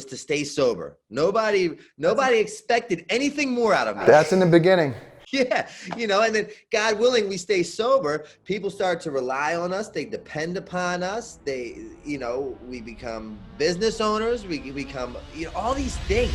to stay sober. Nobody expected anything more out of me. That's in the beginning. Yeah, and then God willing, we stay sober. People start to rely on us. They depend upon us. We become business owners. We become, all these things.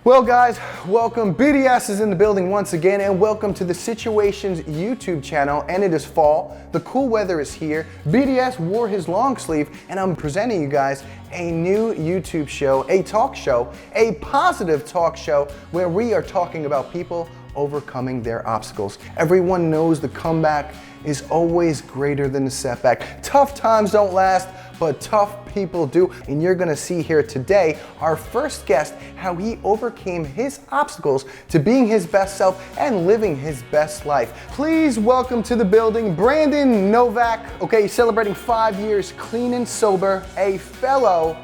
Well, guys, welcome. BDS is in the building once again, and welcome to the Situations YouTube channel. And it is fall. The cool weather is here. BDS wore his long sleeve, and I'm presenting you guys a new YouTube show, a talk show, a positive talk show where we are talking about people overcoming their obstacles. Everyone knows the comeback is always greater than the setback. Tough times don't last, but tough people do. And you're gonna see here today our first guest, how he overcame his obstacles to being his best self and living his best life. Please welcome to the building, Brandon Novak. Okay, he's celebrating 5 years clean and sober, a fellow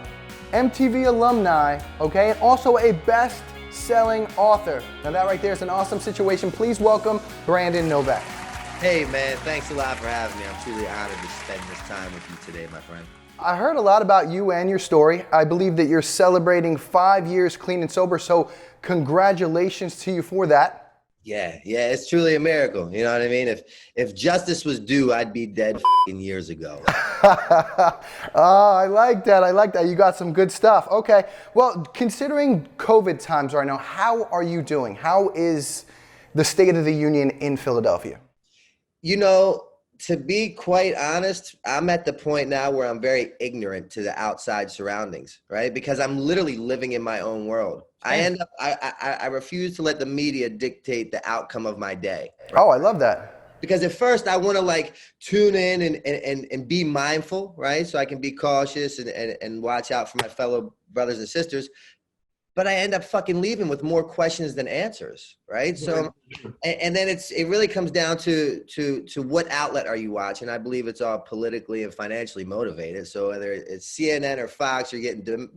MTV alumni, okay, and also a best-selling author. Now that right there is an awesome situation. Please welcome Brandon Novak. Hey man, thanks a lot for having me. I'm truly honored to spend this time with you today, my friend. I heard a lot about you and your story. I believe that you're celebrating 5 years clean and sober, so congratulations to you for that. Yeah, it's truly a miracle. You know what I mean? If justice was due, I'd be dead years ago. Oh, I like that. You got some good stuff. Okay, well, considering COVID times right now, how are you doing? How is the State of the Union in Philadelphia? To be quite honest, I'm at the point now where I'm very ignorant to the outside surroundings, right? Because I'm literally living in my own world. I refuse to let the media dictate the outcome of my day. Oh, I love that. Because at first I want to tune in and be mindful, right? So I can be cautious and watch out for my fellow brothers and sisters. But I end up fucking leaving with more questions than answers, right? So, and then it really comes down to what outlet are you watching? I believe it's all politically and financially motivated. So whether it's CNN or Fox, you're getting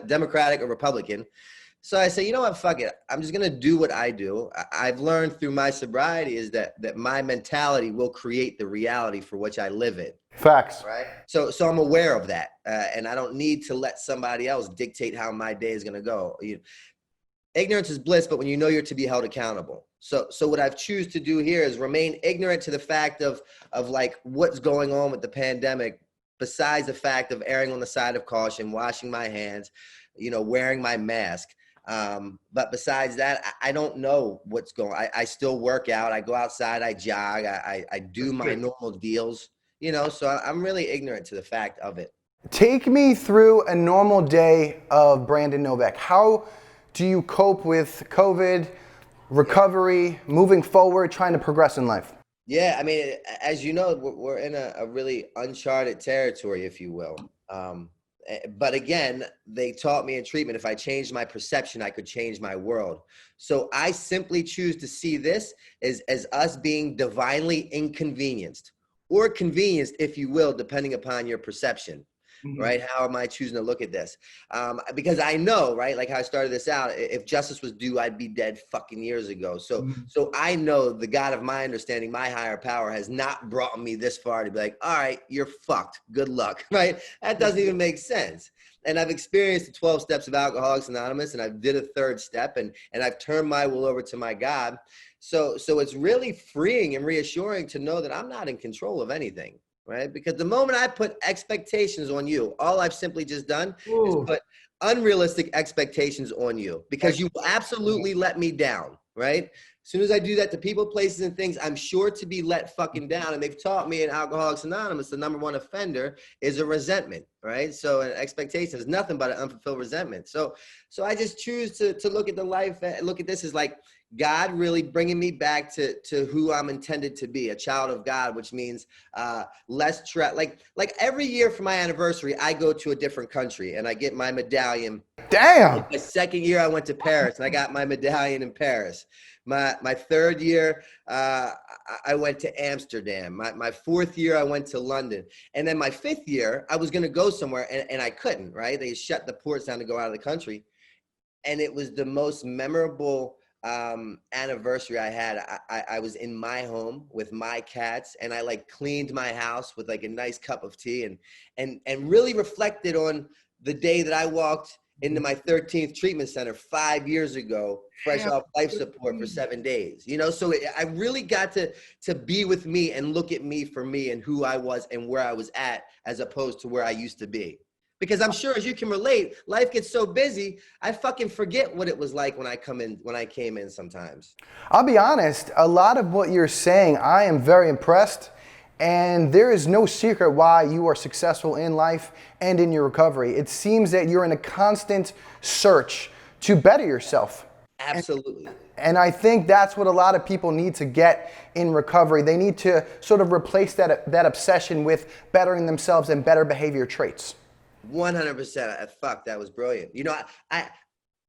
Democratic or Republican. So I say, you know what, fuck it. I'm just gonna do what I do. I've learned through my sobriety is that my mentality will create the reality for which I live in. Facts. Right. So I'm aware of that, and I don't need to let somebody else dictate how my day is gonna go. Ignorance is bliss, but when you know you're to be held accountable. So what I've choose to do here is remain ignorant to the fact of what's going on with the pandemic, besides the fact of erring on the side of caution, washing my hands, wearing my mask. But besides that, I don't know what's going on. I still work out. I go outside. I jog. I do my normal deals, so I'm really ignorant to the fact of it. Take me through a normal day of Brandon Novak. How do you cope with COVID, recovery, moving forward, trying to progress in life? Yeah, I mean, as you know, we're in a really uncharted territory, if you will. But again, they taught me in treatment, if I changed my perception, I could change my world. So I simply choose to see this as us being divinely inconvenienced or convenienced, if you will, depending upon your perception. Right? How am I choosing to look at this? Because I know, right? Like how I started this out, if justice was due, I'd be dead fucking years ago. So I know the God of my understanding, my higher power, has not brought me this far to be like, all right, you're fucked. Good luck, right? That doesn't even make sense. And I've experienced the 12 steps of Alcoholics Anonymous, and I did a third step, and I've turned my will over to my God. So it's really freeing and reassuring to know that I'm not in control of anything. Right? Because the moment I put expectations on you, all I've simply just done is put unrealistic expectations on you, because you will absolutely let me down, right? As soon as I do that to people, places, and things, I'm sure to be let fucking down. And they've taught me in Alcoholics Anonymous, the number one offender is a resentment, right? So an expectation is nothing but an unfulfilled resentment. So I just choose to look at the life, look at this as like God really bringing me back to who I'm intended to be, a child of God, which means less like every year for my anniversary, I go to a different country and I get my medallion. Damn. My second year, I went to Paris and I got my medallion in Paris. My third year, I went to Amsterdam. My fourth year, I went to London. And then my fifth year, I was going to go somewhere and I couldn't, right? They shut the ports down to go out of the country. And it was the most memorable anniversary I had. I was in my home with my cats, and I like cleaned my house with like a nice cup of tea and really reflected on the day that I walked into my 13th treatment center 5 years ago, fresh off life support for 7 days. You know, so I really got to be with me and look at me for me and who I was and where I was at, as opposed to where I used to be. Because I'm sure, as you can relate, life gets so busy, I fucking forget what it was like when I came in sometimes. I'll be honest, a lot of what you're saying, I am very impressed. And there is no secret why you are successful in life and in your recovery. It seems that you're in a constant search to better yourself. Absolutely. And I think that's what a lot of people need to get in recovery. They need to sort of replace that obsession with bettering themselves and better behavior traits. 100%. Fuck, that was brilliant. You know, I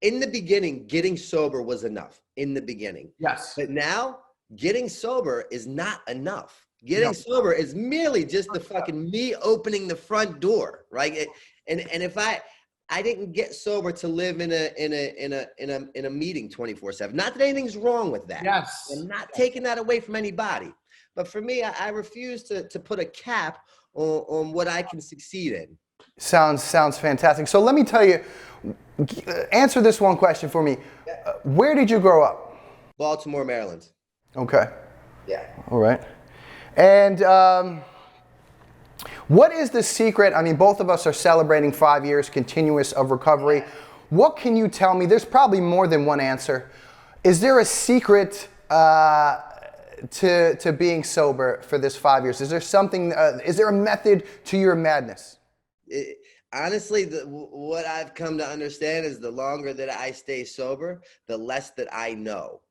in the beginning, getting sober was enough in the beginning. Yes. But now getting sober is not enough. Getting sober is merely just the fucking me opening the front door, right? And if I didn't get sober to live in a meeting 24/7. Not that anything's wrong with that. Yes. I'm not taking that away from anybody. But for me, I refuse to put a cap on what I can succeed in. Sounds fantastic. So let me tell you, answer this one question for me. Where did you grow up? Baltimore, Maryland. Okay. Yeah. All right. And what is the secret? I mean, both of us are celebrating 5 years continuous of recovery. What can you tell me? There's probably more than one answer. Is there a secret to being sober for this 5 years? Is there something? Is there a method to your madness? Honestly, what I've come to understand is the longer that I stay sober, the less that I know.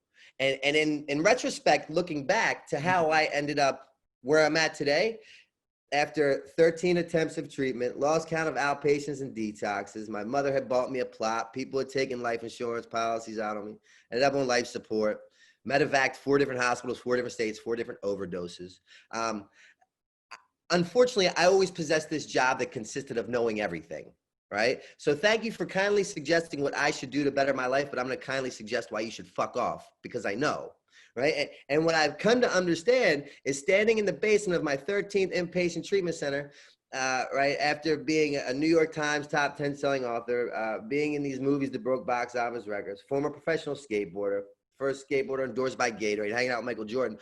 And in retrospect, looking back to how I ended up where I'm at today, after 13 attempts of treatment, lost count of outpatients and detoxes, my mother had bought me a plot, people had taken life insurance policies out on me, ended up on life support, medevaced 4 different hospitals, 4 different states, 4 different overdoses. Unfortunately, I always possessed this job that consisted of knowing everything, right? So thank you for kindly suggesting what I should do to better my life, but I'm going to kindly suggest why you should fuck off, because I know, right? And what I've come to understand is standing in the basement of my 13th inpatient treatment center, right, after being a New York Times top 10 selling author, being in these movies that broke box office records, former professional skateboarder, first skateboarder endorsed by Gatorade, hanging out with Michael Jordan.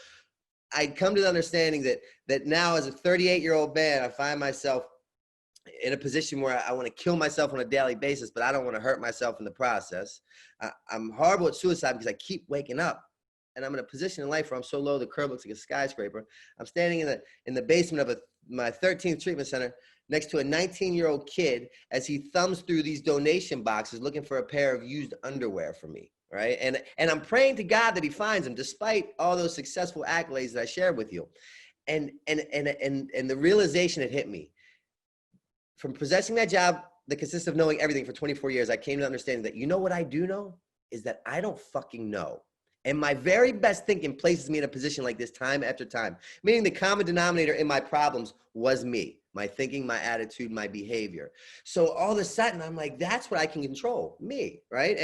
I'd come to the understanding that now, as a 38-year-old man, I find myself in a position where I want to kill myself on a daily basis, but I don't want to hurt myself in the process. I'm horrible at suicide because I keep waking up, and I'm in a position in life where I'm so low the curb looks like a skyscraper. I'm standing in the basement of my 13th treatment center next to a 19-year-old kid as he thumbs through these donation boxes looking for a pair of used underwear for me. Right. And I'm praying to God that he finds them, despite all those successful accolades that I shared with you. And the realization it hit me from possessing that job that consists of knowing everything for 24 years, I came to understanding that, you know what I do know is that I don't fucking know. And my very best thinking places me in a position like this time after time, meaning the common denominator in my problems was me, my thinking, my attitude, my behavior. So all of a sudden I'm like, that's what I can control, me. Right.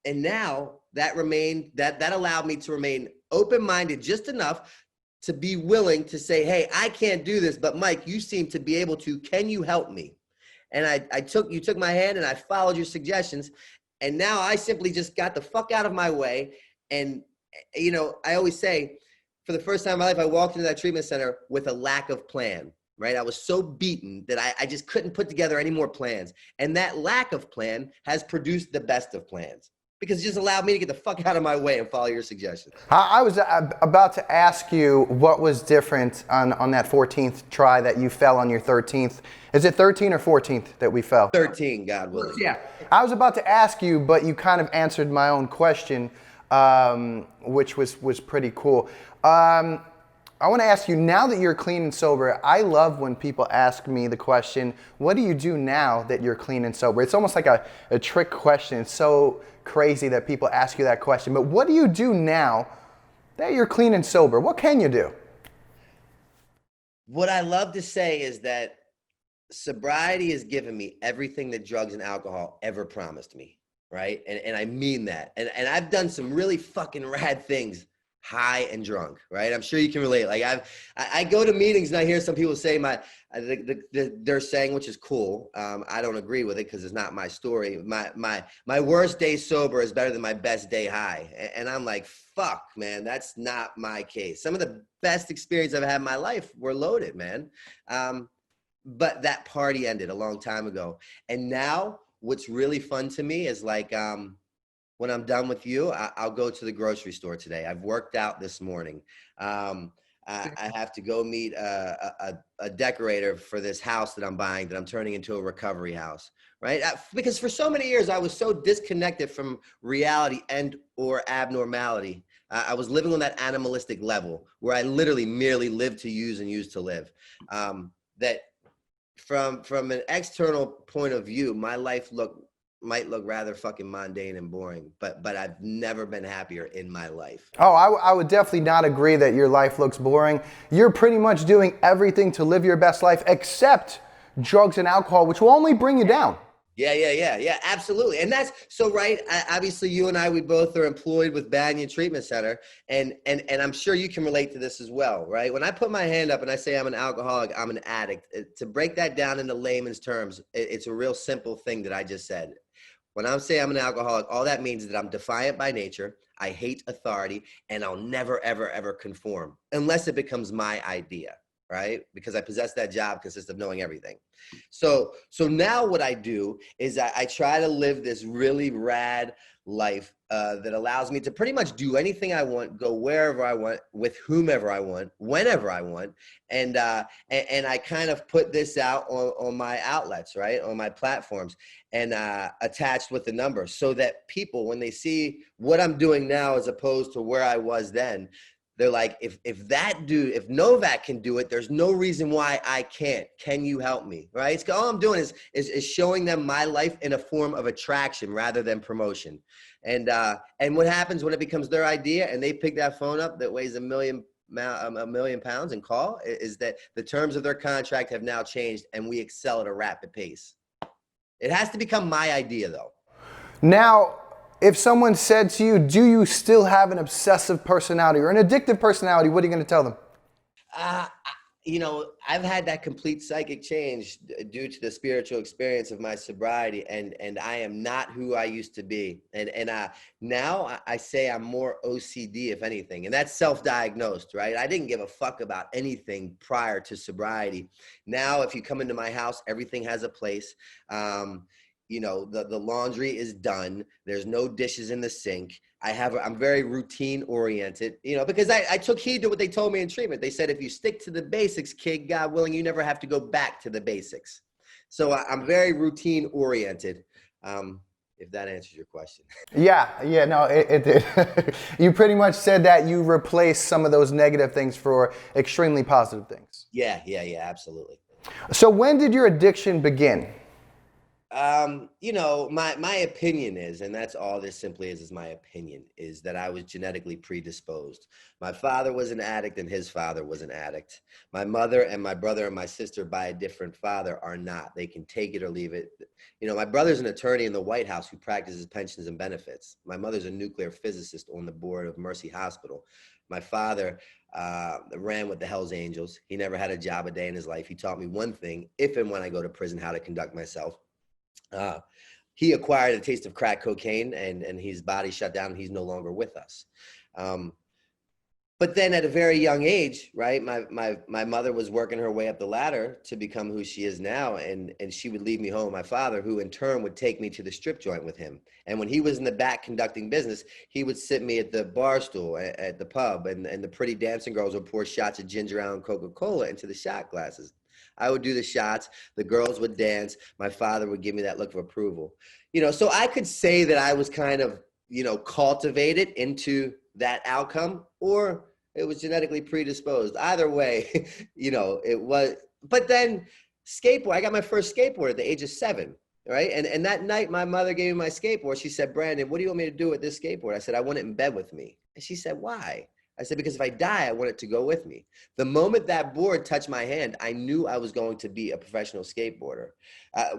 And now that allowed me to remain open-minded just enough to be willing to say, hey, I can't do this, but Mike, you seem to be able to. Can you help me? And you took my hand and I followed your suggestions. And now I simply just got the fuck out of my way. And, you know, I always say, for the first time in my life, I walked into that treatment center with a lack of plan. Right? I was so beaten that I just couldn't put together any more plans. And that lack of plan has produced the best of plans, because it just allowed me to get the fuck out of my way and follow your suggestions. I was about to ask you what was different on that 14th try that you fell on your 13th. Is it 13 or 14th that we fell? 13, God willing. Yeah. I was about to ask you, but you kind of answered my own question, which was pretty cool. I want to ask you, now that you're clean and sober, I love when people ask me the question, what do you do now that you're clean and sober? It's almost like a trick question. It's so crazy that people ask you that question. But what do you do now that you're clean and sober? What can you do? What I love to say is that sobriety has given me everything that drugs and alcohol ever promised me, right? And I mean that. And I've done some really fucking rad things high and drunk, right? I'm sure you can relate. Like I go to meetings and I hear some people say they're saying, which is cool. I don't agree with it because it's not my story. My worst day sober is better than my best day high. And I'm like, fuck, man, that's not my case. Some of the best experience I've had in my life were loaded, man. But that party ended a long time ago. And now what's really fun to me is like, when I'm done with you, I'll go to the grocery store today. I've worked out this morning. I have to go meet a decorator for this house that I'm buying that I'm turning into a recovery house, right? Because for so many years, I was so disconnected from reality and or abnormality. I was living on that animalistic level where I literally merely lived to use and used to live. That from an external point of view, my life might look rather fucking mundane and boring, but I've never been happier in my life. Oh, I would definitely not agree that your life looks boring. You're pretty much doing everything to live your best life except drugs and alcohol, which will only bring you down. Yeah, absolutely. And that's so right. Obviously, you and I, we both are employed with Banyan Treatment Center, and I'm sure you can relate to this as well, right? When I put my hand up and I say I'm an alcoholic, I'm an addict. To break that down into layman's terms, it's a real simple thing that I just said. When I say I'm an alcoholic, all that means is that I'm defiant by nature. I hate authority, and I'll never, ever, ever conform unless it becomes my idea, right? Because I possess that job consists of knowing everything. So now what I do is I try to live this really rad life that allows me to pretty much do anything I want, go wherever I want, with whomever I want, whenever I want, and I kind of put this out on my outlets, right, on my platforms, and attached with the number, so that people, when they see what I'm doing now as opposed to where I was then, they're like, if that dude, if Novak can do it, there's no reason why I can't. Can you help me? Right? It's all I'm doing is showing them my life in a form of attraction rather than promotion. And what happens when it becomes their idea and they pick that phone up that weighs a million pounds and call, is that the terms of their contract have now changed and we excel at a rapid pace. It has to become my idea, though. Now, if someone said to you, do you still have an obsessive personality or an addictive personality, what are you going to tell them? I've had that complete psychic change due to the spiritual experience of my sobriety, and I am not who I used to be. And now I say I'm more OCD, if anything, and that's self-diagnosed, right? I didn't give a fuck about anything prior to sobriety. Now, if you come into my house, everything has a place. The laundry is done. There's no dishes in the sink. I'm very routine oriented, because I took heed to what they told me in treatment. They said, if you stick to the basics, kid, God willing, you never have to go back to the basics. So I'm very routine oriented. If that answers your question. Yeah, no, it did. You pretty much said that you replaced some of those negative things for extremely positive things. Yeah, absolutely. So when did your addiction begin? My opinion is, and that's all this simply is my opinion, is that I was genetically predisposed. My father was an addict and his father was an addict. My mother and my brother and my sister by a different father are not. They can take it or leave it. My brother's an attorney in the White House who practices pensions and benefits. My mother's a nuclear physicist on the board of Mercy Hospital. My father ran with the Hells Angels. He never had a job a day in his life. He taught me one thing: if and when I go to prison, how to conduct myself. He acquired a taste of crack cocaine, and his body shut down, and he's no longer with us. But then at a very young age, right, my mother was working her way up the ladder to become who she is now, and she would leave me home with my father, who in turn would take me to the strip joint with him. And when he was in the back conducting business, he would sit me at the bar stool at the pub, and the pretty dancing girls would pour shots of ginger ale and Coca-Cola into the shot glasses. I would do the shots, the girls would dance, my father would give me that look of approval. So I could say that I was kind of, cultivated into that outcome, or it was genetically predisposed. Either way, it was. But then skateboard, I got my first skateboard at the age of 7, right? And that night my mother gave me my skateboard. She said, Brandon, what do you want me to do with this skateboard? I said, I want it in bed with me. And she said, why? I said, because if I die, I want it to go with me. The moment that board touched my hand, I knew I was going to be a professional skateboarder.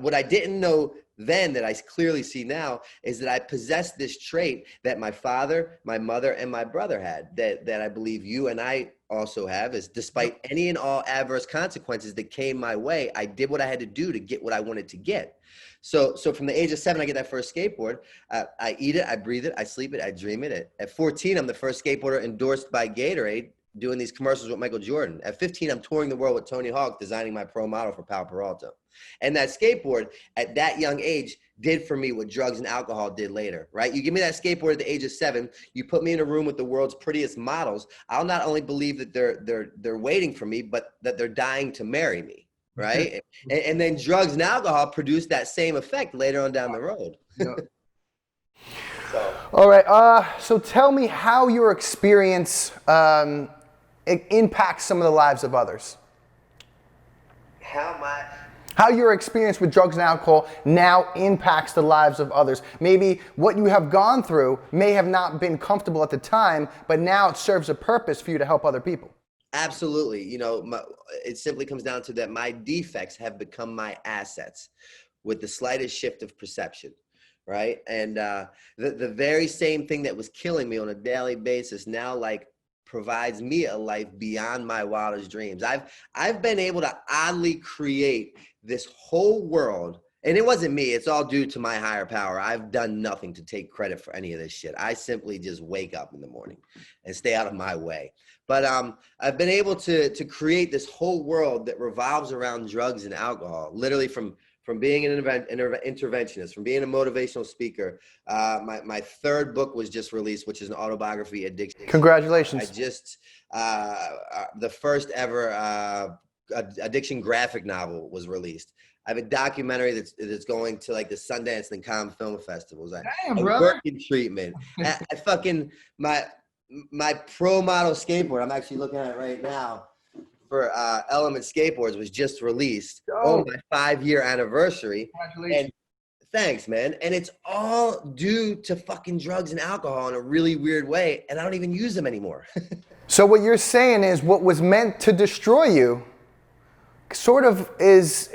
What I didn't know then that I clearly see now is that I possessed this trait that my father, my mother, and my brother had, that I believe you and I also have, is despite any and all adverse consequences that came my way, I did what I had to do to get what I wanted to get. So from the age of 7, I get that first skateboard. I eat it, I breathe it, I sleep it, I dream it. At 14, I'm the first skateboarder endorsed by Gatorade, doing these commercials with Michael Jordan. At 15, I'm touring the world with Tony Hawk, designing my pro model for Pal Peralta. And that skateboard at that young age did for me what drugs and alcohol did later, right? You give me that skateboard at the age of 7, you put me in a room with the world's prettiest models. I'll not only believe that they're waiting for me, but that they're dying to marry me, right? And then drugs and alcohol produce that same effect later on down the road. So. All right. So tell me how your experience it impacts some of the lives of others. How your experience with drugs and alcohol now impacts the lives of others. Maybe what you have gone through may have not been comfortable at the time, but now it serves a purpose for you to help other people. Absolutely. It simply comes down to that my defects have become my assets with the slightest shift of perception, right? And the very same thing that was killing me on a daily basis now, like, provides me a life beyond my wildest dreams. I've been able to oddly create this whole world, and it wasn't me. It's all due to my higher power. I've done nothing to take credit for any of this shit. I simply just wake up in the morning and stay out of my way. But I've been able to create this whole world that revolves around drugs and alcohol, literally from being an interventionist, from being a motivational speaker. My third book was just released, which is an autobiography, Addiction. Congratulations. I just, the first ever addiction graphic novel was released. I have a documentary that's going to like the Sundance and Cannes film festivals. Damn, brother. Work in treatment. I fucking, my pro model skateboard, I'm actually looking at it right now, for Element Skateboards, was just released on my 5-year anniversary. Congratulations. And thanks, man. And it's all due to fucking drugs and alcohol in a really weird way, and I don't even use them anymore. So what you're saying is what was meant to destroy you sort of is,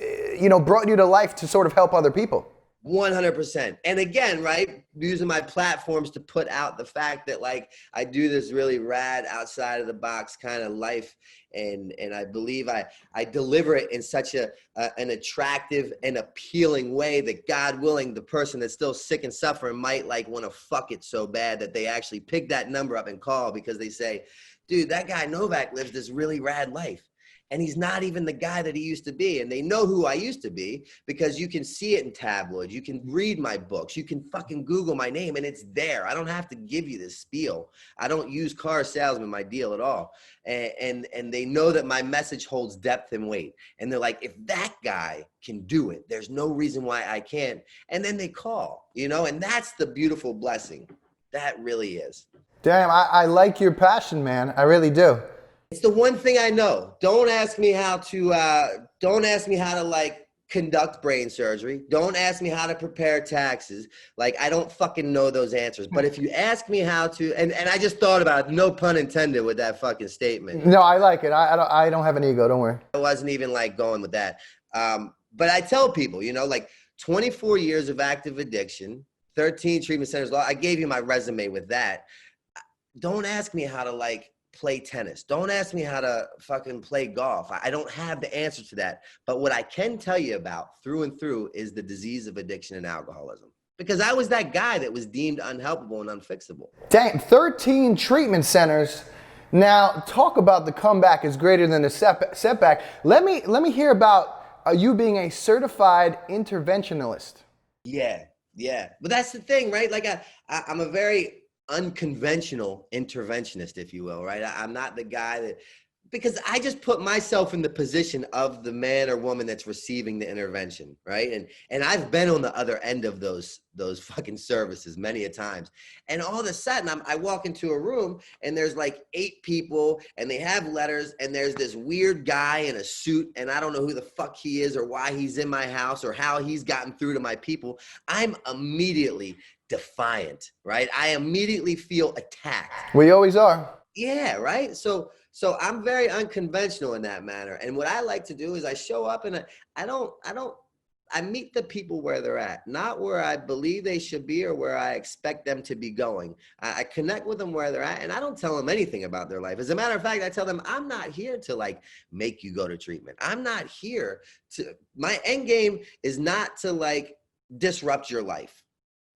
brought you to life to sort of help other people. 100%. And again, right, using my platforms to put out the fact that, like, I do this really rad outside of the box kind of life, and I believe I deliver it in such an attractive and appealing way that, God willing, the person that's still sick and suffering might like want to fuck it so bad that they actually pick that number up and call, because they say, dude, that guy Novak lives this really rad life. And he's not even the guy that he used to be. And they know who I used to be because you can see it in tabloids. You can read my books. You can fucking Google my name and it's there. I don't have to give you this spiel. I don't use car salesman, my deal at all. And they know that my message holds depth and weight. And they're like, if that guy can do it, there's no reason why I can't. And then they call, and that's the beautiful blessing. That really is. Damn, I like your passion, man. I really do. It's the one thing I know. Don't ask me how to like conduct brain surgery. Don't ask me how to prepare taxes. Like, I don't fucking know those answers. But if you ask me how to, and I just thought about it, no pun intended with that fucking statement. No, I like it. I don't have an ego. Don't worry. I wasn't even like going with that. But I tell people, like 24 years of active addiction, 13 treatment centers. I gave you my resume with that. Don't ask me how to like play tennis. Don't ask me how to fucking play golf. I don't have the answer to that. But what I can tell you about through and through is the disease of addiction and alcoholism. Because I was that guy that was deemed unhelpable and unfixable. Dang, 13 treatment centers. Now, talk about the comeback is greater than the setback. Let me hear about you being a certified interventionalist. Yeah. But that's the thing, right? Like I'm a very unconventional interventionist, if you will, right? I'm not the guy that, because I just put myself in the position of the man or woman that's receiving the intervention, right? And I've been on the other end of those fucking services many a times. And all of a sudden I walk into a room and there's like 8 people and they have letters and there's this weird guy in a suit and I don't know who the fuck he is or why he's in my house or how he's gotten through to my people. I'm immediately defiant, right? I immediately feel attacked. We always are. Yeah, right. So I'm very unconventional in that manner. And what I like to do is I show up and I meet the people where they're at, not where I believe they should be or where I expect them to be going. I connect with them where they're at, and I don't tell them anything about their life. As a matter of fact, I tell them I'm not here to like make you go to treatment. I'm not here to, my end game is not to like disrupt your life.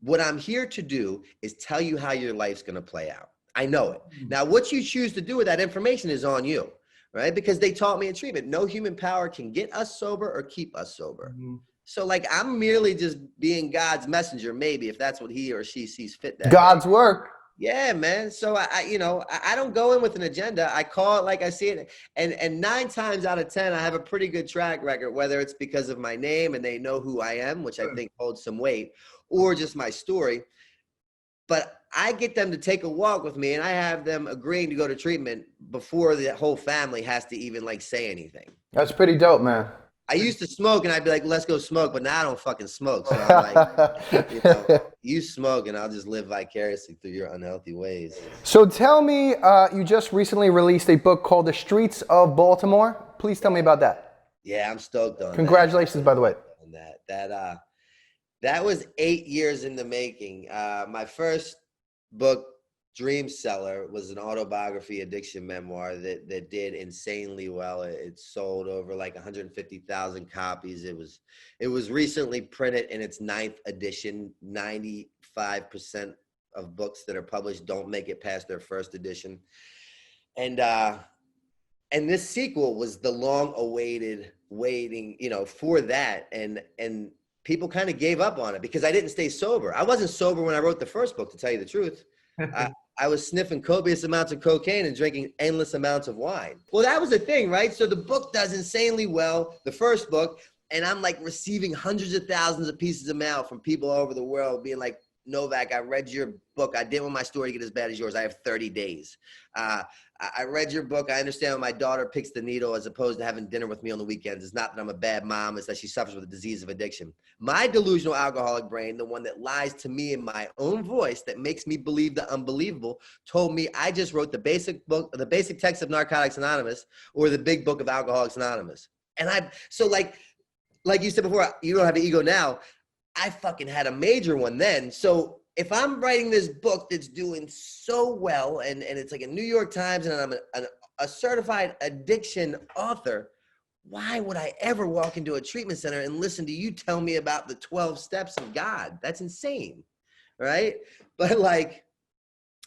What I'm here to do is tell you how your life's going to play out. I know it. Now, what you choose to do with that information is on you, right? Because they taught me in treatment, no human power can get us sober or keep us sober. Mm-hmm. So like, I'm merely just being God's messenger, maybe, if that's what he or she sees fit. That God's work. Yeah, man. So I don't go in with an agenda. I call it like I see it. And 9 times out of 10, I have a pretty good track record, whether it's because of my name and they know who I am, which I think holds some weight, or just my story. But I get them to take a walk with me, and I have them agreeing to go to treatment before the whole family has to even like say anything. That's pretty dope, man. I used to smoke, and I'd be like, let's go smoke, but now I don't fucking smoke. So I'm like, you smoke, and I'll just live vicariously through your unhealthy ways. So tell me, you just recently released a book called The Streets of Baltimore. Please tell me about that. Yeah, I'm stoked on Congratulations, by the way. On that was 8 years in the making. My first book, Dream Seller, was an autobiography addiction memoir that did insanely well. It sold over like 150,000 copies. It was recently printed in its 9th edition. 95% of books that are published don't make it past their first edition. And this sequel was the long awaited waiting, for that. And people kind of gave up on it because I didn't stay sober. I wasn't sober when I wrote the first book, to tell you the truth. I was sniffing copious amounts of cocaine and drinking endless amounts of wine. Well, that was the thing, right? So the book does insanely well, the first book, and I'm like receiving hundreds of thousands of pieces of mail from people all over the world being like, Novak, I read your book. I didn't want my story to get as bad as yours. I have 30 days. I read your book. I understand when my daughter picks the needle as opposed to having dinner with me on the weekends. It's not that I'm a bad mom. It's that she suffers with a disease of addiction. My delusional alcoholic brain, the one that lies to me in my own voice that makes me believe the unbelievable, told me I just wrote the basic book, the basic text of Narcotics Anonymous, or the big book of Alcoholics Anonymous. And so like you said before, you don't have an ego now. I fucking had a major one then. So if I'm writing this book that's doing so well and it's like a New York Times and I'm a certified addiction author, why would I ever walk into a treatment center and listen to you tell me about the 12 steps of God? That's insane, right? But like,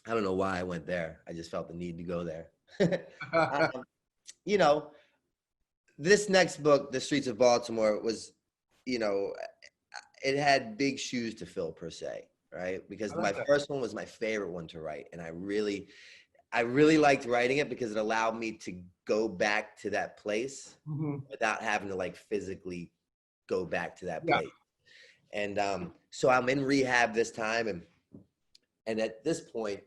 I don't know why I went there. I just felt the need to go there. This next book, The Streets of Baltimore, was, it had big shoes to fill per se, right? Because my first one was my favorite one to write. And I really liked writing it because it allowed me to go back to that place without having to like physically go back to that place. And so I'm in rehab this time. And at this point,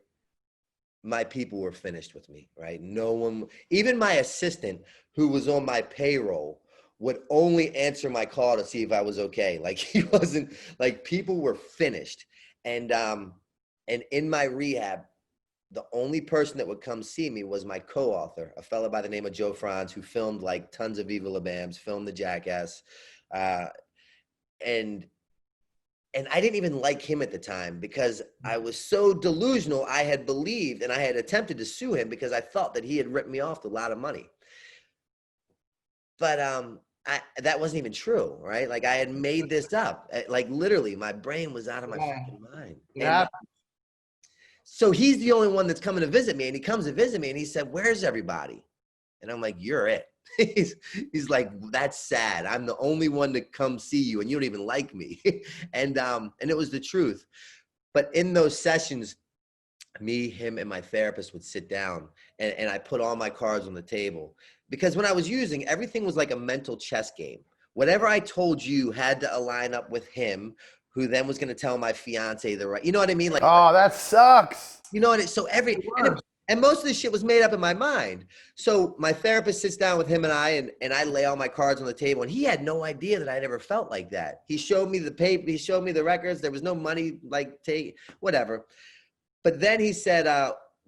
my people were finished with me, right? No one, even my assistant who was on my payroll, would only answer my call to see if I was okay. Like he wasn't, like people were finished. And in my rehab, the only person that would come see me was my co-author, a fellow by the name of Joe Franz, who filmed like tons of Viva La Bams, filmed The Jackass. And I didn't even like him at the time because I was so delusional. I had believed and I had attempted to sue him because I thought that he had ripped me off a lot of money. But that wasn't even true, right? Like I had made this up. Like literally, my brain was out of my fucking mind. Yeah. So he's the only one that's coming to visit me, and he comes to visit me, and he said, "Where's everybody?" And I'm like, "You're it." he's like, "That's sad. I'm the only one to come see you, and you don't even like me." and it was the truth. But in those sessions, me, him, and my therapist would sit down, and I put all my cards on the table. Because when I was using, everything was like a mental chess game. Whatever I told you had to align up with him, who then was going to tell my fiance the right, you know what I mean? Like, oh, that sucks. You know what? So and most of this shit was made up in my mind. So my therapist sits down with him and I lay all my cards on the table, and he had no idea that I'd ever felt like that. He showed me the paper, he showed me the records. There was no money, like whatever. But then he said,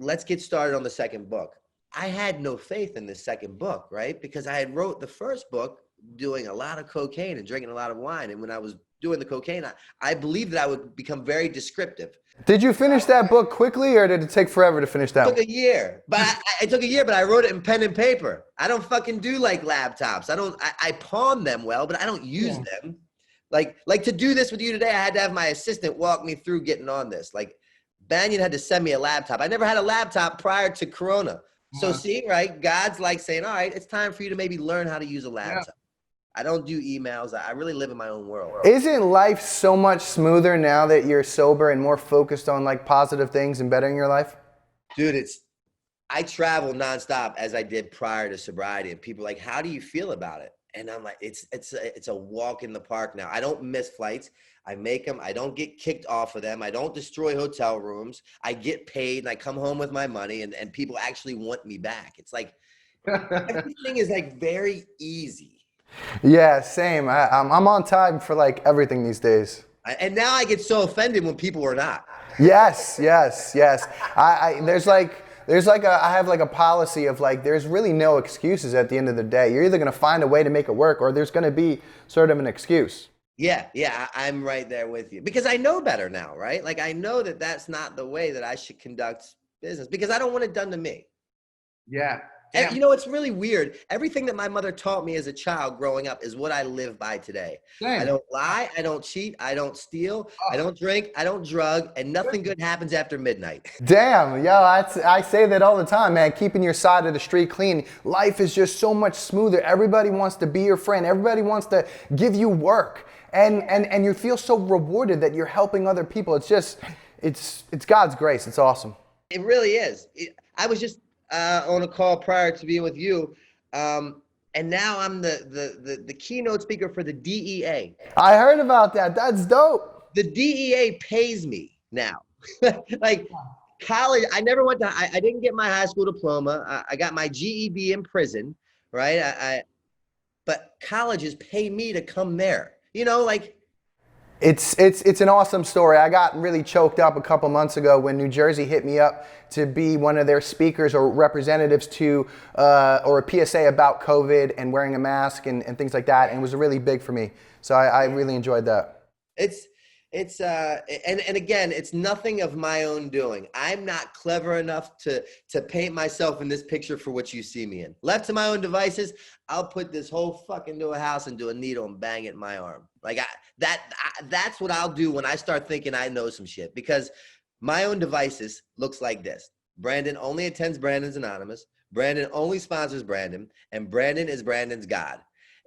let's get started on the second book. I had no faith in this second book, right? Because I had wrote the first book doing a lot of cocaine and drinking a lot of wine. And when I was doing the cocaine, I believed that I would become very descriptive. Did you finish that book quickly, or did it take forever to finish that It took one? a year, but it took a year, but I wrote it in pen and paper. I don't fucking do like laptops. I pawn them well, but I don't use them. Like to do this with you today, I had to have my assistant walk me through getting on this. Like Banyan had to send me a laptop. I never had a laptop prior to Corona. So see, right? God's like saying, all right, it's time for you to maybe learn how to use a laptop. I don't do emails. I really live in my own world. Isn't life so much smoother now that you're sober and more focused on like positive things and bettering your life? Dude, I travel nonstop as I did prior to sobriety, and people are like, how do you feel about it? And I'm like, it's a walk in the park now. I don't miss flights. I make them. I don't get kicked off of them. I don't destroy hotel rooms. I get paid and I come home with my money, and people actually want me back. It's like everything is like very easy. Yeah, same. I'm on time for like everything these days. And now I get so offended when people are not. Yes. I have like a policy of like, there's really no excuses at the end of the day. You're either going to find a way to make it work, or there's going to be sort of an excuse. Yeah, I'm right there with you because I know better now, right? Like I know that that's not the way that I should conduct business because I don't want it done to me. Yeah. And, you know, it's really weird. Everything that my mother taught me as a child growing up is what I live by today. Same. I don't lie. I don't cheat. I don't steal. I don't drink. I don't drug. And nothing good happens after midnight. Damn, yo, I say that all the time, man. Keeping your side of the street clean. Life is just so much smoother. Everybody wants to be your friend. Everybody wants to give you work. And you feel so rewarded that you're helping other people. It's just, it's God's grace. It's awesome. It really is. I was just on a call prior to being with you. And now I'm the keynote speaker for the DEA. I heard about that. That's dope. The DEA pays me now. Like college, I never went to, I didn't get my high school diploma. I got my GED in prison, right? But colleges pay me to come there. You know, like. It's an awesome story. I got really choked up a couple months ago when New Jersey hit me up to be one of their speakers or representatives to, or a PSA about COVID and wearing a mask and things like that. And it was really big for me. So I really enjoyed that. And again, it's nothing of my own doing. I'm not clever enough to paint myself in this picture for what you see me in. Left to my own devices, I'll put this whole fucking new house into a needle and bang it in my arm. Like that's what I'll do when I start thinking I know some shit, because my own devices looks like this. Brandon only attends Brandon's Anonymous. Brandon only sponsors Brandon, and Brandon is Brandon's God.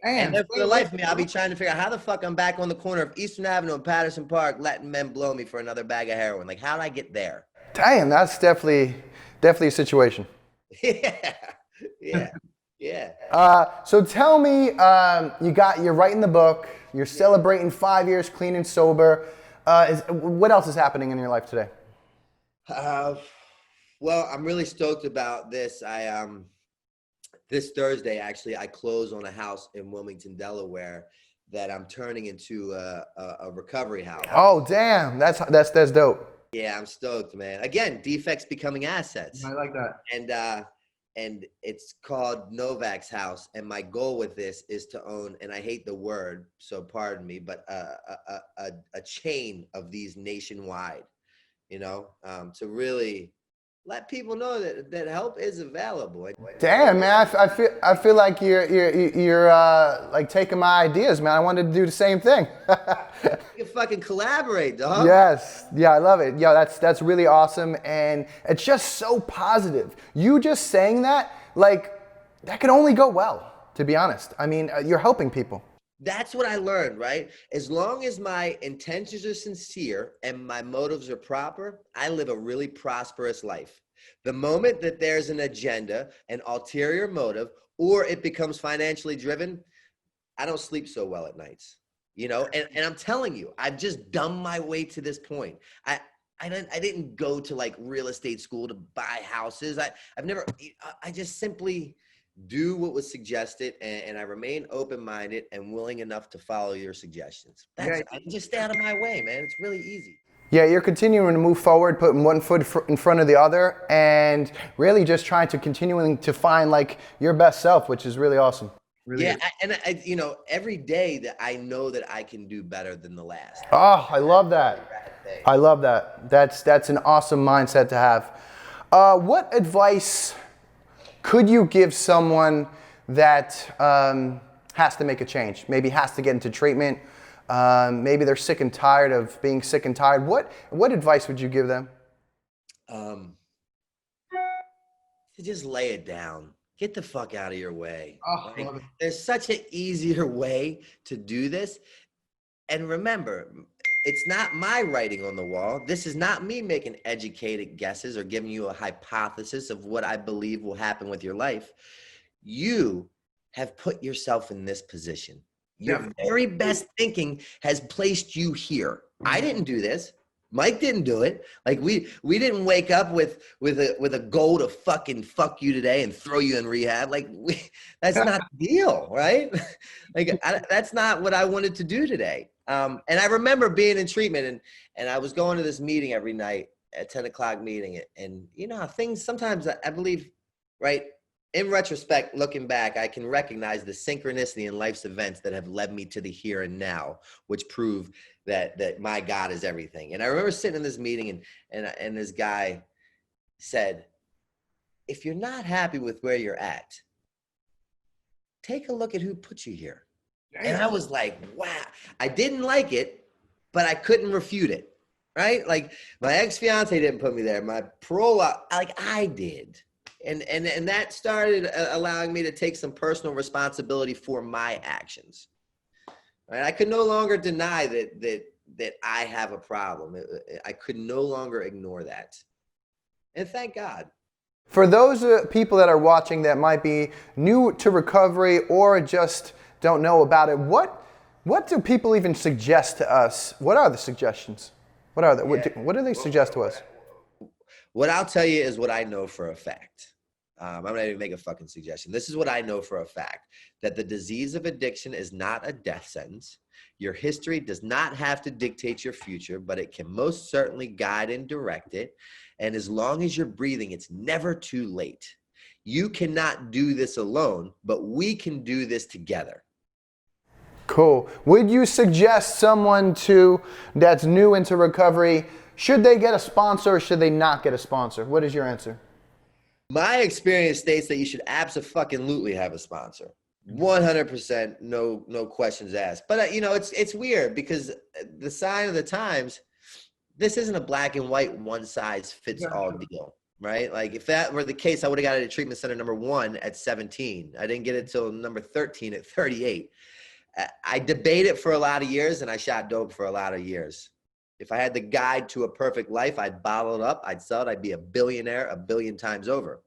And then for the life of me, I'll be trying to figure out how the fuck I'm back on the corner of Eastern Avenue and Patterson Park letting men blow me for another bag of heroin. Like, how'd I get there? Damn, that's definitely a situation. Yeah. So tell me, you're writing the book, you're celebrating 5 years clean and sober. What else is happening in your life today? Well, I'm really stoked about this. This Thursday, actually, I close on a house in Wilmington, Delaware, that I'm turning into a recovery house. Oh, damn, that's dope. Yeah, I'm stoked, man. Again, defects becoming assets. I like that. And it's called Novak's House. And my goal with this is to own, and I hate the word, so pardon me, but a chain of these nationwide. You know, to really let people know that help is available. Damn, man, I feel like you're like taking my ideas, man. I wanted to do the same thing. You can fucking collaborate, dog. Yes, yeah, I love it. Yeah, that's really awesome, and it's just so positive. You just saying that, like, that could only go well, to be honest. I mean, you're helping people. That's what I learned, right? As long as my intentions are sincere and my motives are proper, I live a really prosperous life. The moment that there's an agenda, an ulterior motive, or it becomes financially driven, I don't sleep so well at nights, you know? And I'm telling you, I've just done my way to this point. I didn't go to like real estate school to buy houses. I just simply do what was suggested, and I remain open-minded and willing enough to follow your suggestions. I just stay out of my way, man. It's really easy. Yeah, you're continuing to move forward, putting one foot in front of the other, and really just trying to continuing to find like your best self, which is really awesome. Really Yeah, is. you know, every day that I know that I can do better than the last. Oh, I love Really that. rad thing. I love that. That's an awesome mindset to have. What advice could you give someone that has to make a change? Maybe has to get into treatment. Maybe they're sick and tired of being sick and tired. What advice would you give them? Um, to just lay it down. Get the fuck out of your way. Oh, Like, love it. there's such an easier way to do this. And remember, it's not my writing on the wall. This is not me making educated guesses or giving you a hypothesis of what I believe will happen with your life. You have put yourself in this position. Your very best thinking has placed you here. I didn't do this. Mike didn't do it. Like we didn't wake up with a goal to fucking fuck you today and throw you in rehab. Like that's not the deal, right? Like that's not what I wanted to do today. And I remember being in treatment and I was going to this meeting every night at 10 o'clock meeting. And you know how things sometimes I believe, right? In retrospect, looking back, I can recognize the synchronicity in life's events that have led me to the here and now, which prove that my God is everything. And I remember sitting in this meeting and this guy said, if you're not happy with where you're at, take a look at who put you here. And I was like, wow, I didn't like it, but I couldn't refute it, right? Like my ex-fiance didn't put me there. My parole, like I did. And that started allowing me to take some personal responsibility for my actions. Right? I could no longer deny that I have a problem. I could no longer ignore that. And thank God. For those people that are watching that might be new to recovery or just don't know about it, what do people even suggest to us? What are the suggestions? What are they? What do they suggest to us? What I'll tell you is what I know for a fact. I'm not even make a fucking suggestion. This is what I know for a fact, that the disease of addiction is not a death sentence. Your history does not have to dictate your future, but it can most certainly guide and direct it. And as long as you're breathing, it's never too late. You cannot do this alone, but we can do this together. Cool. Would you suggest someone that's new into recovery, should they get a sponsor or should they not get a sponsor? What is your answer? My experience states that you should absolutely have a sponsor. 100%, no questions asked. But you know, it's weird because the sign of the times, this isn't a black and white one size fits all deal, right? Like if that were the case, I would have got it at treatment center number 1 at 17. I didn't get it till number 13 at 38. I debated for a lot of years and I shot dope for a lot of years. If I had the guide to a perfect life, I'd bottle it up, I'd sell it, I'd be a billionaire a billion times over.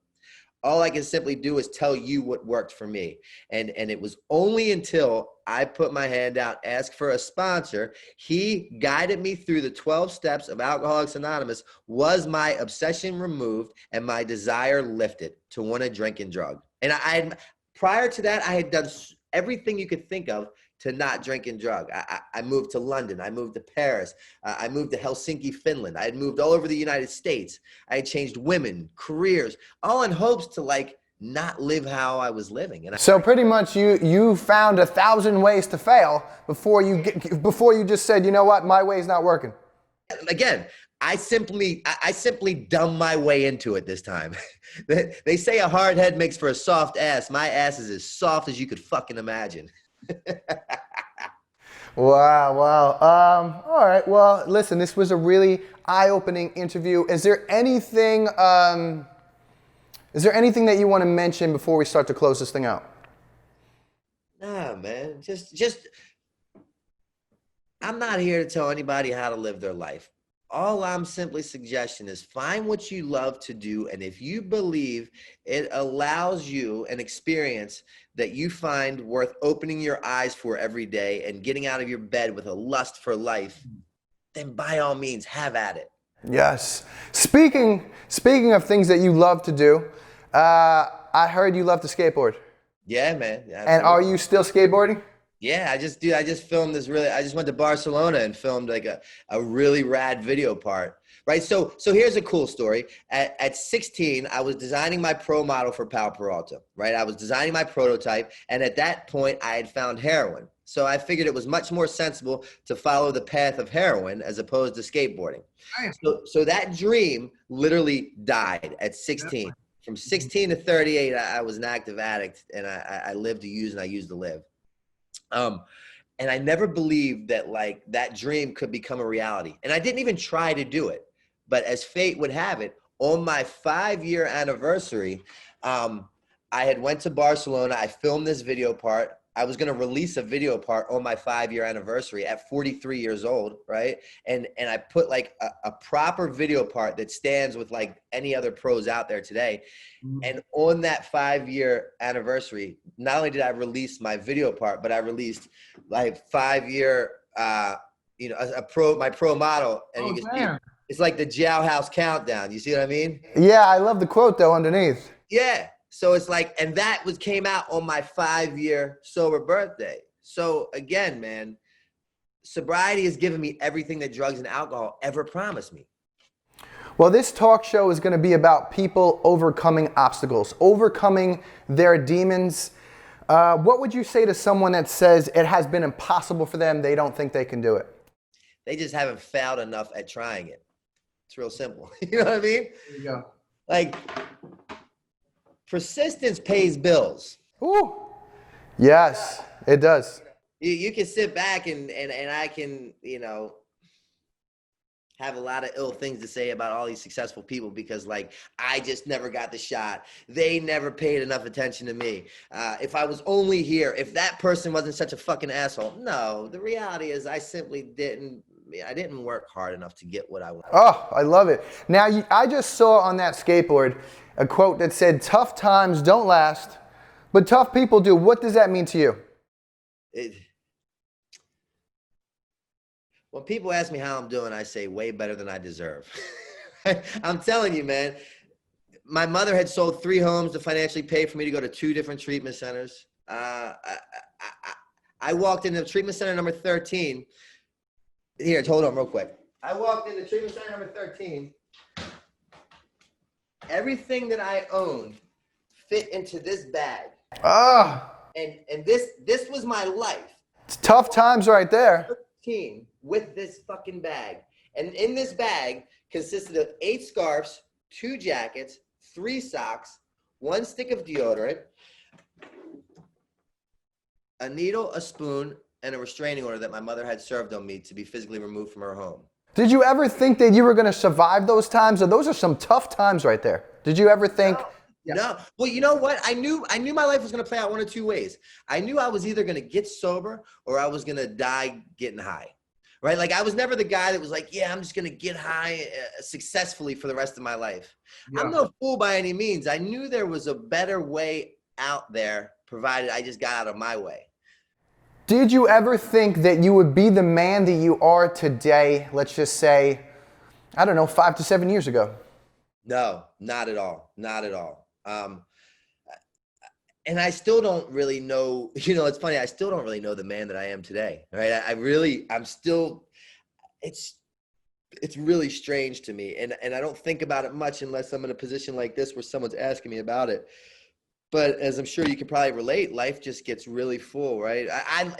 All I can simply do is tell you what worked for me. And it was only until I put my hand out, asked for a sponsor, he guided me through the 12 steps of Alcoholics Anonymous, was my obsession removed and my desire lifted to want to drink and drug. And prior to that, I had done everything you could think of to not drink and drug. I moved to London. I moved to Paris. I moved to Helsinki, Finland. I had moved all over the United States. I had changed women, careers, all in hopes to like not live how I was living. And so pretty much you found 1,000 ways to fail before you just said, you know what, my way's not working. Again, I simply dumbed my way into it this time. They say a hard head makes for a soft ass. My ass is as soft as you could fucking imagine. Wow. All right. Well, listen, this was a really eye-opening interview. Is there anything that you want to mention before we start to close this thing out? Nah, man. Just I'm not here to tell anybody how to live their life. All I'm simply suggesting is find what you love to do. And if you believe it allows you an experience that you find worth opening your eyes for every day and getting out of your bed with a lust for life, then by all means, have at it. Yes. Speaking of things that you love to do, I heard you love to skateboard. Yeah, man. Absolutely. And are you still skateboarding? Yeah, I just filmed this I just went to Barcelona and filmed like a really rad video part. Right. So here's a cool story. At 16, I was designing my pro model for Pal Peralta. Right. I was designing my prototype. And at that point, I had found heroin. So I figured it was much more sensible to follow the path of heroin as opposed to skateboarding. Nice. So that dream literally died at 16. From 16 to 38, I was an active addict, and I lived to use and I used to live. And I never believed that like that dream could become a reality. And I didn't even try to do it. But as fate would have it, on my 5-year anniversary, I had went to Barcelona. I filmed this video part. I was going to release a video part on my 5-year anniversary at 43 years old, right? And I put like a proper video part that stands with like any other pros out there today. And on that 5-year anniversary, not only did I release my video part, but I released like 5-year, my pro model, and you can see it's like the jailhouse countdown. You see what I mean? Yeah, I love the quote though underneath. Yeah. So it's like, and that came out on my 5-year sober birthday. So again, man, sobriety has given me everything that drugs and alcohol ever promised me. Well, this talk show is going to be about people overcoming obstacles, overcoming their demons. What would you say to someone that says it has been impossible for them, they don't think they can do it? They just haven't failed enough at trying it. It's real simple. You know what I mean? There you go. Like, persistence pays bills. Ooh. Yes, it does. You can sit back and I can, have a lot of ill things to say about all these successful people because like I just never got the shot. They never paid enough attention to me. If I was only here, if that person wasn't such a fucking asshole. No, the reality is I simply didn't work hard enough to get what I wanted. Oh, I love it. Now, I just saw on that skateboard a quote that said, tough times don't last, but tough people do. What does that mean to you? When people ask me how I'm doing, I say way better than I deserve. I'm telling you, man, my mother had sold 3 homes to financially pay for me to go to 2 different treatment centers. I walked into treatment center number 13. Here, hold on real quick. I walked into treatment center number 13. Everything that I owned fit into this bag. And this was my life. It's tough times right there. With this fucking bag. And in this bag consisted of 8 scarves, 2 jackets, 3 socks, 1 stick of deodorant, a needle, a spoon, and a restraining order that my mother had served on me to be physically removed from her home. Did you ever think that you were going to survive those times? Or those are some tough times right there. Did you ever think? No. Well, you know what? I knew my life was going to play out one of 2 ways. I knew I was either going to get sober or I was going to die getting high. Right? Like I was never the guy that was like, yeah, I'm just going to get high successfully for the rest of my life. Yeah. I'm no fool by any means. I knew there was a better way out there, provided I just got out of my way. Did you ever think that you would be the man that you are today, let's just say, I don't know, 5 to 7 years ago? No, not at all. Not at all. And I still don't really know, it's funny. I still don't really know the man that I am today. Right. I'm still, it's really strange to me. And I don't think about it much unless I'm in a position like this where someone's asking me about it. But as I'm sure you can probably relate, life just gets really full, right?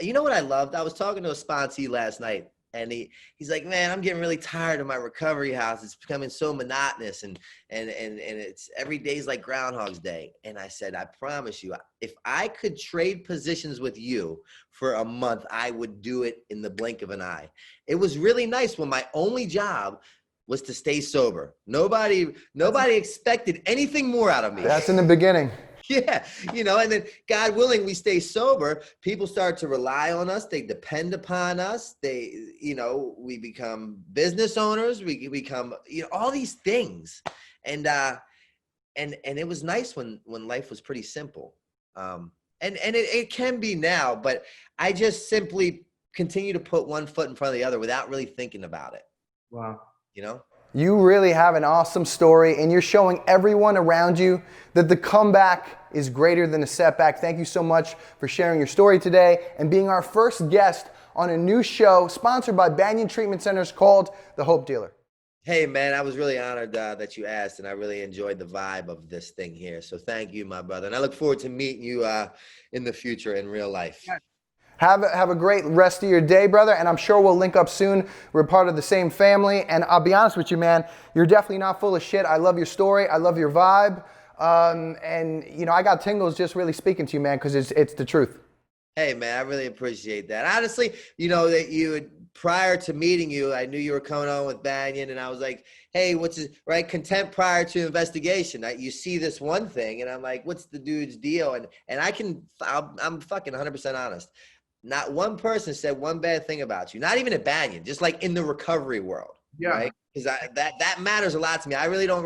You know what I loved? I was talking to a sponsee last night, and he's like, man, I'm getting really tired of my recovery house. It's becoming so monotonous, and it's every day's like Groundhog's Day. And I said, I promise you, if I could trade positions with you for a month, I would do it in the blink of an eye. It was really nice when my only job was to stay sober. Nobody expected anything more out of me. That's in the beginning. Yeah, and then God willing, we stay sober. People start to rely on us. They depend upon us. We become business owners. We become, all these things. And it was nice when life was pretty simple. And it can be now, but I just simply continue to put one foot in front of the other without really thinking about it. Wow. You really have an awesome story, and you're showing everyone around you that the comeback is greater than a setback. Thank you so much for sharing your story today and being our first guest on a new show sponsored by Banyan Treatment Centers called The Hope Dealer. Hey, man, I was really honored that you asked, and I really enjoyed the vibe of this thing here. So thank you, my brother. And I look forward to meeting you in the future in real life. Have a great rest of your day, brother, and I'm sure we'll link up soon. We're part of the same family, and I'll be honest with you, man, you're definitely not full of shit. I love your story. I love your vibe, and, you know, I got tingles just really speaking to you, man, because it's the truth. Hey, man, I really appreciate that. Honestly, you know, that prior to meeting you, I knew you were coming on with Banyan, and I was like, hey, what's his, right? Contempt prior to investigation. You see this one thing, and I'm like, what's the dude's deal? And I'm fucking 100% honest. Not one person said one bad thing about you, not even at Banyan, just like in the recovery world, right? Because that matters a lot to me. I really don't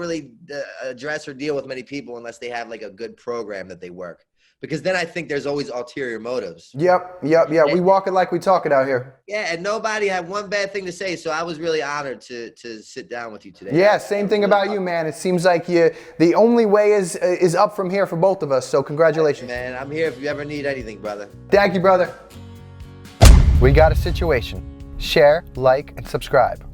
address or deal with many people unless they have like a good program that they work. Because then I think there's always ulterior motives. Yep. We walk it like we talk it out here. Yeah, and nobody had one bad thing to say, so I was really honored to sit down with you today. Yeah, same thing about you, man. It seems like the only way is up from here for both of us, so congratulations. Man, I'm here if you ever need anything, brother. Thank you, brother. We got a situation. Share, like, and subscribe.